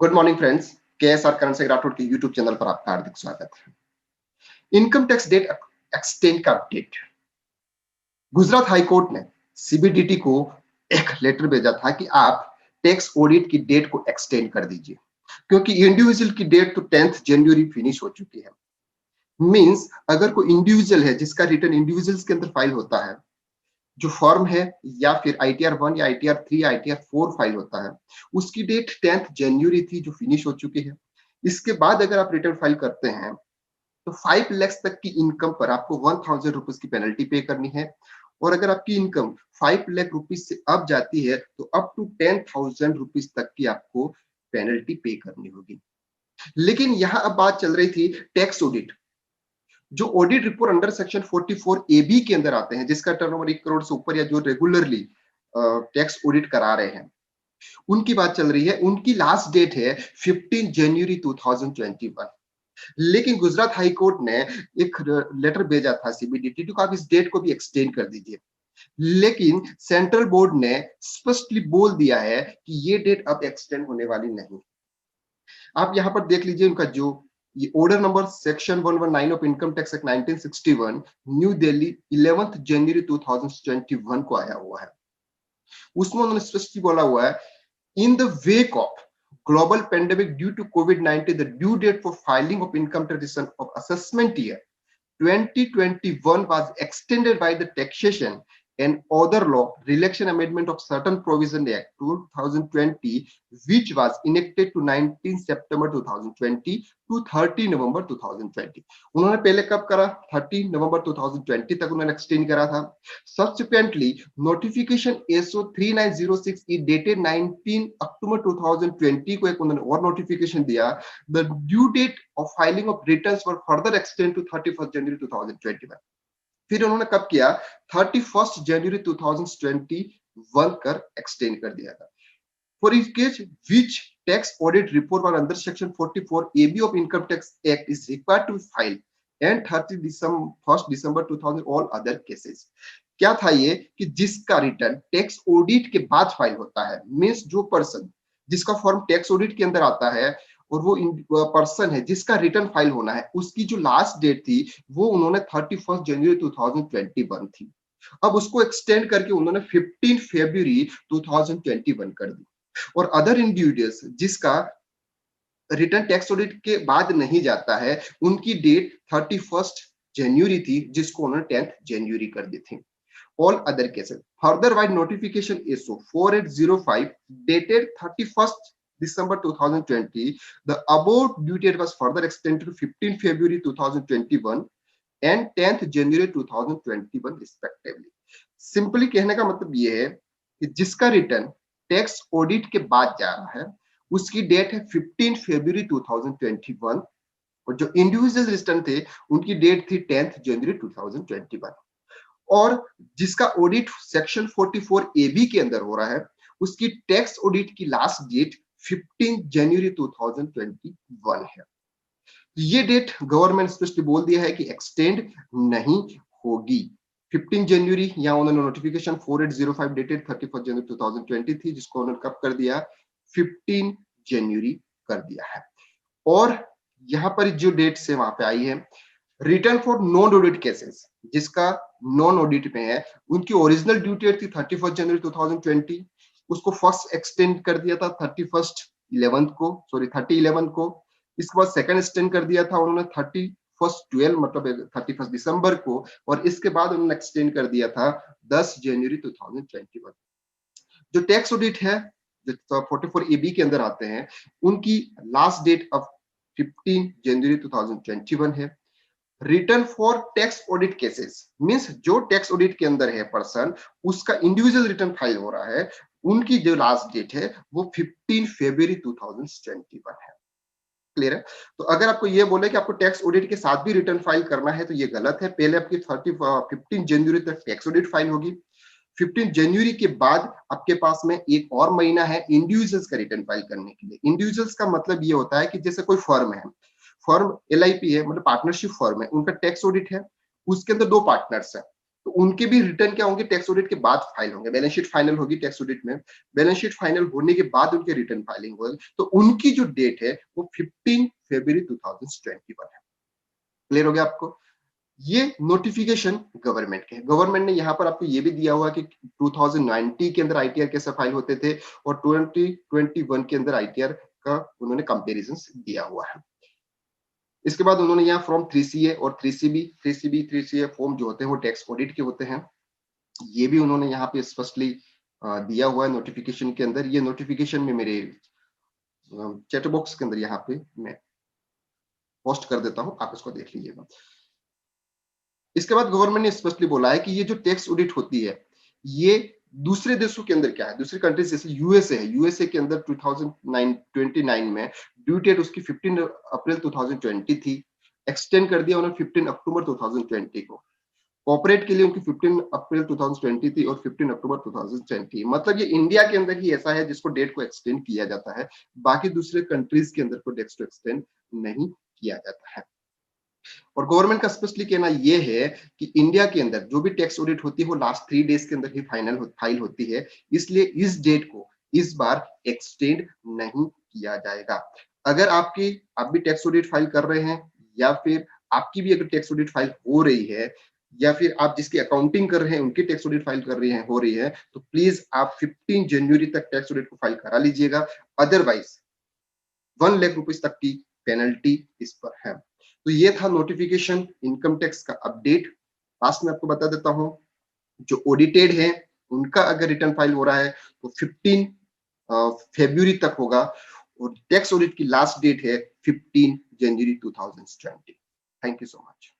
Good morning friends. KSR Karan Singh Rathore के YouTube channel पर आपका हार्दिक स्वागत है। इनकम टैक्स डेट एक्सटेंड का अपडेट। गुजरात हाई कोर्ट ने सीबीडीटी को एक लेटर भेजा था कि आप टैक्स ऑडिट की डेट को एक्सटेंड कर दीजिए, क्योंकि इंडिविजुअल की डेट तो 10 जनवरी फिनिश हो चुकी है। मींस अगर कोई इंडिविजुअल है जिसका रिटर्न इंडिविजुअल्स के अंदर फाइल होता है, जो फॉर्म है या फिर आईटीआर 1 या आईटीआर 3 आईटीआर 4 फाइल होता है, उसकी डेट 10 जनवरी थी जो फिनिश हो चुकी है। इसके बाद अगर आप रिटर्न फाइल करते हैं तो 5 लाख तक की इनकम पर आपको 1000 रुपीज की पेनल्टी पे करनी है, और अगर आपकी इनकम 5 लाख रुपीज से अब जाती है तो अप टू 10,000 रुपीज तक की आपको पेनल्टी पे करनी होगी। लेकिन यहाँ अब बात चल रही थी टैक्स ऑडिट। जो audit report under section 44 A B के अंदर आते हैं, जिसका टर्नओवर 1 करोड़ से ऊपर या जो रेगुलरली टैक्स ऑडिट करा रहे हैं, उनकी बात चल रही है। उनकी लास्ट डेट है 15 जनवरी 2021। लेकिन गुजरात हाई कोर्ट ने एक लेटर भेजा था सीबीडीटी को, आप इस डेट को भी एक्सटेंड कर दीजिए। लेकिन सेंट्रल बोर्ड ने स्पष्टली बोल दिया है कि ये डेट अब एक्सटेंड होने वाली नहीं। आप यहां पर देख लीजिए उनका जो ये order number section 119 of income tax act 1961 new Delhi 11 जनवरी 2021 को आया हुआ है। उसमें उन्होंने स्पष्ट बोला हुआ है, in the wake of global pandemic due to COVID-19, the due date for filing of income tax return of assessment year 2021 was extended by the Taxation and Other Law Relaxation Amendment of Certain Provision Act 2020, which was enacted to 19 September 2020 to 30 November 2020। उन्होंने पहले कब करा? 30 नवंबर 2020 तक उन्होंने extend करा था। Subsequently, notification SO 3906 is dated 19 October 2020 को एक उन्होंने और नोटिफिकेशन दिया। The due date of filing of returns were further extended to 31st January 2021। फिर उन्होंने कब किया? 31st January 2021 कर एक्सटेंड कर दिया था। For each case which tax audit report or under section 44 AB of Income Tax Act is required to be filed and 1st December 2000 all other cases। क्या था ये कि जिसका रिटर्न टैक्स ऑडिट के बाद फाइल होता है, मींस जो पर्सन जिसका फॉर्म टैक्स ऑडिट के अंदर आता है और वो पर्सन है जिसका रिटर्न फाइल होना है, उसकी जो लास्ट डेट थी वो उन्होंने 31 जनवरी 2021 थी। अब उसको एक्सटेंड करके उन्होंने 15 फरवरी 2021 कर दी। और अदर इंडिविजुअल्स जिसका रिटर्न टैक्स ऑडिट के बाद नहीं जाता है, उनकी डेट 31 जनवरी थी, जिसको उन्होंने 10 जनवरी कर दी थी। All other cases further by notification SO 4805 dated 31st December 2020, the above due date was further extended to 15 February 2021 and 10th January 2021 respectively। Simply कहने का मतलब ये है कि जिसका रिटर्न टैक्स ऑडिट के बाद जा रहा है उसकी डेट है 15 फरवरी 2021, और जो इंडिविजुअल रिटर्न थे उनकी डेट थी 10th जनवरी 2021। और जिसका ऑडिट सेक्शन 44 AB के अंदर हो रहा है उसकी टैक्स ऑडिट की लास्ट डेट 15 जनवरी 2021 है। ये डेट गवर्नमेंट स्पष्ट बोल दिया है कि एक्सटेंड नहीं होगी। 15 जनवरी या उन्होंने नोटिफिकेशन 4805 डेटेड 31 जनवरी 2020 थी, जिसको उन्होंने कब कर दिया? 15 जनवरी कर दिया है। और यहाँ पर जो डेट से वहां पे आई है, return for non audit cases जिसका नॉन ऑडिट में है, उनकी ओरिजिनल ड्यू डेट थी 31 जनवरी 2020, उसको फर्स्ट एक्सटेंड कर दिया था 30/11 को। इसके बाद सेकंड एक्सटेंड कर दिया था उन्होंने 31/12 मतलब 31 दिसंबर को, और इसके बाद उन्होंने एक्सटेंड कर दिया था 10 जनवरी 2021। जो टैक्स ऑडिट है जो 44 AB के अंदर आते हैं, उनकी लास्ट डेट अब 15 जनवरी 2021 है। Return for tax audit cases means जो टैक्स ऑडिट के अंदर है पर्सन, उसका इंडिविजुअल रिटर्न फाइल हो रहा है, उनकी जो लास्ट डेट है वो 15 फरवरी 2021 है। क्लियर है? तो अगर आपको ये बोले कि आपको टैक्स ऑडिट के साथ भी रिटर्न फाइल करना है तो ये गलत है। पहले आपकी 15 जनवरी तक टैक्स ऑडिट फाइल होगी। 15 जनवरी के बाद आपके पास में एक और महीना है इंडिविजुअल्स का रिटर्न फाइल करने के लिए। इंडिविजुअल्स का मतलब ये होता है कि जैसे कोई फर्म है, फर्म LIP है, मतलब पार्टनरशिप फर्म है, उनका टैक्स ऑडिट है, उसके अंदर 2 पार्टनर्स है, तो उनके भी रिटर्न क्या होंगे, टैक्स ऑडिट के बाद फाइल होंगे। बैलेंस शीट फाइनल होगी टैक्स ऑडिट में, बैलेंस शीट फाइनल होने के बाद उनके रिटर्न फाइलिंग होगी। तो उनकी जो डेट है वो 15 फरवरी 2021 है। क्लियर हो गया आपको? ये नोटिफिकेशन गवर्नमेंट के है। गवर्नमेंट ने यहाँ पर आपको ये भी दिया हुआ कि 2090 के अंदर आईटीआर कैसे फाइल होते थे और 2021 के अंदर आईटीआर का उन्होंने कंपेरिजन दिया हुआ है। इसके बाद उन्होंने यहाँ फॉर्म 3CA और 3CA फॉर्म जो होते हैं वो टैक्स ऑडिट के होते हैं। ये भी उन्होंने यहाँ पे स्पष्टली दिया हुआ है नोटिफिकेशन के अंदर। ये नोटिफिकेशन में मेरे चैट बॉक्स के अंदर यहाँ पे मैं पोस्ट कर देता हूँ, आप इसको देख लीजिएगा। इसके बाद गवर्नमेंट ने स्पष्टली बोला है कि ये जो टैक्स ऑडिट होती है ये दूसरे देशों के अंदर क्या है, दूसरी कंट्रीज जैसे यूएसए है, यूएसए के अंदर 2029 में ड्यू डेट उसकी 15 अप्रैल 2020 थी, एक्सटेंड कर दिया उन्होंने 15 अक्टूबर 2020 को। कॉर्पोरेट के लिए उनकी 15 अप्रैल 2020 थी और 15 अक्टूबर 2020। मतलब ये इंडिया के अंदर ही ऐसा है जिसको डेट को एक्सटेंड किया जाता है, बाकी दूसरे कंट्रीज के अंदर को डेट्स को एक्सटेंड नहीं किया जाता है। और गवर्नमेंट का स्पष्टली कहना यह है कि इंडिया के अंदर जो भी टैक्स ऑडिट होती है वो लास्ट 3 डेज के अंदर ही फाइल होती है, इसलिए इस डेट को इस बार एक्सटेंड नहीं किया जाएगा। अगर आप भी टैक्स ऑडिट फाइल कर रहे हैं या फिर आपकी भी अगर टैक्स ऑडिट फाइल हो रही है या फिर आप जिसकी अकाउंटिंग कर रहे हैं उनकी टैक्स ऑडिट फाइल कर रही है हो रही है, तो प्लीज आप 15 जनवरी तक टैक्स ऑडिट को फाइल करा लीजिएगा। अदरवाइज 1 लाख रुपए तक की पेनल्टी इस पर है। तो ये था नोटिफिकेशन इनकम टैक्स का अपडेट। लास्ट में आपको बता देता हूं, जो ऑडिटेड है उनका अगर रिटर्न फाइल हो रहा है तो 15 फरवरी तक होगा और टैक्स ऑडिट की लास्ट डेट है 15 जनवरी 2020। Thank you so much.